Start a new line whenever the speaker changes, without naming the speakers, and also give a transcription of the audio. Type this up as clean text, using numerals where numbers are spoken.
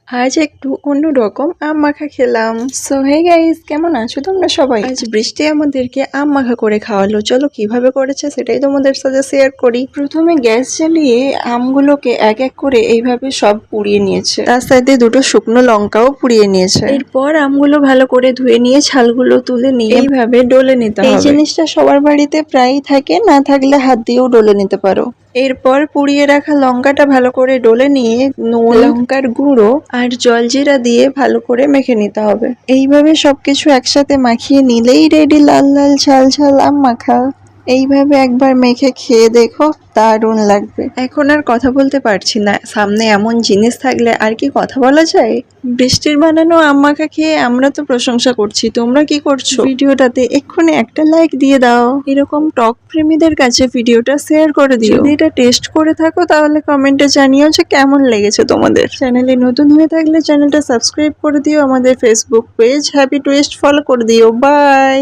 আজ একটু অন্যরকম আম মাখা খেলাম। সো হে গাইস, কেমন আছো তোমরা সবাই? আজ বৃষ্টি আমাদেরকে আম মাখা করে খাওয়ালো। চলো কিভাবে করেছে সেটাই তোমাদের সাথে শেয়ার করি। প্রথমে গ্যাস জ্বালিয়ে আমগুলোকে এক এক করে এইভাবে সব পুড়িয়ে নিয়েছে, তার সাথে দুটো শুকনো লঙ্কাও পুড়িয়ে নিয়েছে। এরপর আমগুলো ভালো করে ধুয়ে নিয়ে ছালগুলো তুলে নিয়ে এইভাবে ডলে নিতে হবে। এই জিনিসটা সবার বাড়িতে প্রায়ই থাকে, না থাকলে হাত দিয়েও ডলে নিতে পারো। এরপর পুড়িয়ে রাখা লঙ্কাটা ভালো করে ডলে নিয়ে নুন, লঙ্কার গুঁড়ো আর জলজিরা দিয়ে ভালো করে মেখে নিতে হবে। এইভাবে সবকিছু একসাথে মাখিয়ে নিলেই রেডি লাল লাল ঝাল ঝাল আম মাখা। এইভাবে একবার মেখে খেয়ে দেখো, দারুণ লাগবে। এখন আর কথা বলতে পারছি না, সামনে এমন জিনিস থাকলে আর কি কথা বলা যায়। বৃষ্টির বানানো আম মাখা খেয়ে আমরা তো প্রশংসা করছি, তোমরা কি করছো? ভিডিওটাতে এক্ষুনি একটা লাইক দিয়ে দাও। এরকম টক প্রেমীদের কাছে ভিডিওটা শেয়ার করে দিও। যদি এটা টেস্ট করে থাকো তাহলে কমেন্টে জানিও যে কেমন লেগেছে তোমাদের। চ্যানেলে নতুন হয়ে থাকলে চ্যানেলটা সাবস্ক্রাইব করে দিও। আমাদের Facebook page happy twist follow করে দিও। বাই।